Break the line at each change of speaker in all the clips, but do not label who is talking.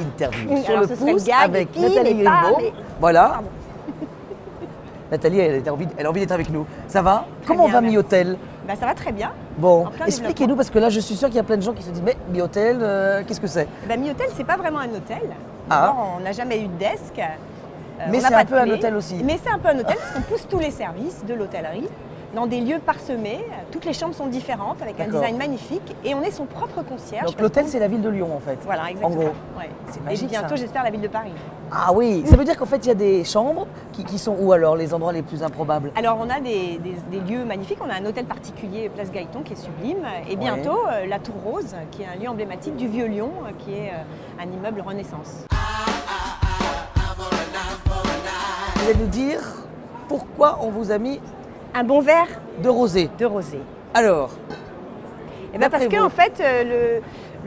interview sur
Alors,
le
ce serait
pouce
gag,
avec
et puis,
Nathalie
mais pas,
Griveaux.
mais-
Voilà.
Pardon.
Nathalie, elle a envie d'être avec nous. Ça va? Comment
bien,
va
merci.
Mi-Hôtel?
Ben, ça va très bien.
Bon,
En plein
expliquez-nous parce que là, je suis sûr qu'il y a plein de gens qui se disent mais Mi-Hôtel, qu'est-ce que c'est?
Ben, Mi-Hôtel, c'est pas vraiment un hôtel.
Ah.
D'abord, on n'a jamais eu de desk.
Mais
on n'a
c'est
pas
un
de
peu un
clé.
hôtel aussi.
Mais c'est un peu un hôtel parce qu'on pousse tous les services de l'hôtellerie dans des lieux parsemés. Toutes les chambres sont différentes avec un
D'accord.
design magnifique et on est son propre concierge.
Donc
parce
l'hôtel,
qu'on-
c'est la ville de Lyon en fait.
Voilà,
En
exactement.
gros.
Ouais.
C'est
Et
magique,
bientôt,
ça.
j'espère, la ville de Paris.
Ah oui, ça veut dire qu'en fait, il y a des chambres qui sont où alors, les endroits les plus improbables?
Alors, on a des lieux magnifiques. On a un hôtel particulier, Place Gaëton, qui est sublime. Et bientôt, la Tour Rose, qui est un lieu emblématique du Vieux Lyon, qui est un immeuble Renaissance.
Vous allez nous dire pourquoi on vous a mis
Un bon verre
de rosé.
de rosé.
Alors,
Eh ben parce
D'après
qu'en
vous.
fait,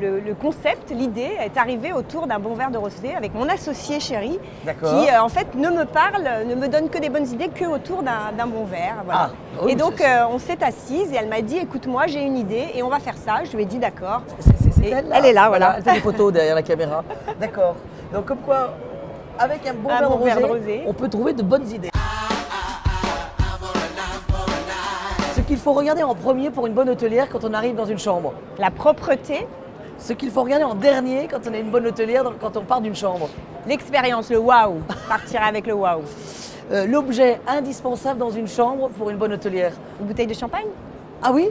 le concept, l'idée est arrivée autour d'un bon verre de rosé avec mon associé chéri,
D'accord.
qui en fait ne me parle, ne me donne que des bonnes idées que autour d'un bon verre. Voilà.
Ah, oui,
et donc
c'est-
on s'est assise et elle m'a dit écoute-moi, j'ai une idée et on va faire ça. Je lui ai dit d'accord.
c'est
Et
elle là?
elle est là, voilà.
Elle fait des photos derrière la caméra. D'accord. Donc comme quoi, avec un bon,
Un
verre,
bon
de
verre de
rosé,
rosé.
on peut trouver de bonnes idées. Ce qu'il faut regarder en premier pour une bonne hôtelière quand on arrive dans une chambre.
La propreté,
Ce qu'il faut regarder en dernier quand on est une bonne hôtelière, quand on part d'une chambre.
l'expérience, le waouh. Partir avec le waouh.
L'objet indispensable dans une chambre pour une bonne hôtelière.
Une bouteille de champagne.
Ah oui?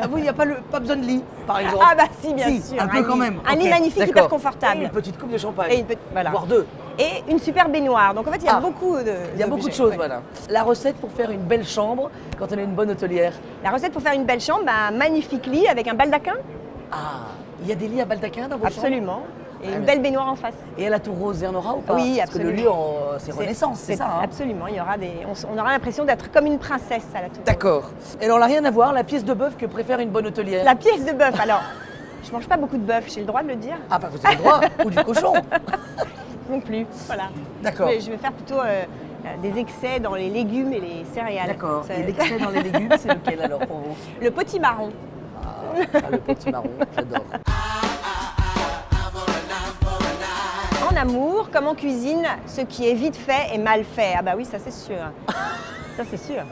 Ah oui, il n'y a pas besoin de lit, par exemple.
Ah bah si, bien
Si,
sûr.
un peu
lit.
quand même.
Un lit
Ok,
magnifique, hyper
d'accord.
confortable.
Et une petite coupe de champagne.
Et une petite- voilà.
Voire deux.
Et une super baignoire. Donc en fait, il y a
Ah.
beaucoup de.
Il y a beaucoup de
d'objets,
choses,
ouais.
voilà. La recette pour faire une belle chambre quand on est une bonne hôtelière.
La recette pour faire une belle chambre, un magnifique lit avec un baldaquin.
Ah, il y a des lits à baldaquin dans vos chambres?
Absolument. Et
Très
une
bien.
belle baignoire en face.
Et à la Tour Rose, il y en aura ou pas?
Oui,
Parce que le
absolument.
lieu, c'est Renaissance, c'est ça hein?
Absolument. Il y aura on aura l'impression d'être comme une princesse à la tour.
D'accord. Et alors, on n'a rien à voir, la pièce de bœuf que préfère une bonne hôtelière.
La pièce de bœuf. Alors, je mange pas beaucoup de bœuf. J'ai le droit de le dire.
Ah, bah vous avez le droit. Ou du cochon.
Non plus. Voilà.
D'accord.
Mais je vais faire plutôt des excès dans les légumes et les céréales.
D'accord.
C'est-
Et l'excès dans les légumes, c'est lequel alors pour vous?
Le potimarron.
Ah, le petit marron, j'adore.
En amour, comme en cuisine, ce qui est vite fait est mal fait. Ah bah oui, ça c'est sûr. Ça c'est sûr.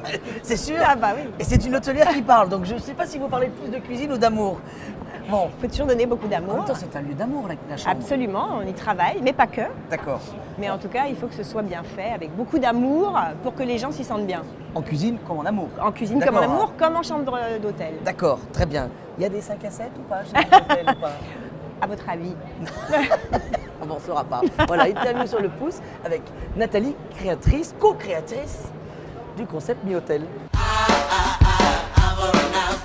C'est sûr?
Ah bah oui.
Et c'est une hôtelière qui parle, donc je ne sais pas si vous parlez plus de cuisine ou d'amour. Bon,
Il faut toujours donner beaucoup
en
d'amour.
même temps, c'est un lieu d'amour, la chambre.
Absolument, on y travaille, mais pas que.
D'accord.
Mais en tout cas, il faut que ce soit bien fait, avec beaucoup d'amour, pour que les gens s'y sentent bien.
En cuisine comme en amour.
En cuisine comme en
D'accord.
amour, comme en chambre d'hôtel.
D'accord, très bien. Il y a des 5 à 7 ou pas chez les hôtels ou pas?
À votre avis?
On n'en saura pas. Voilà, interview sur le pouce avec Nathalie, co-créatrice du concept Mi-Hôtel.
I wanna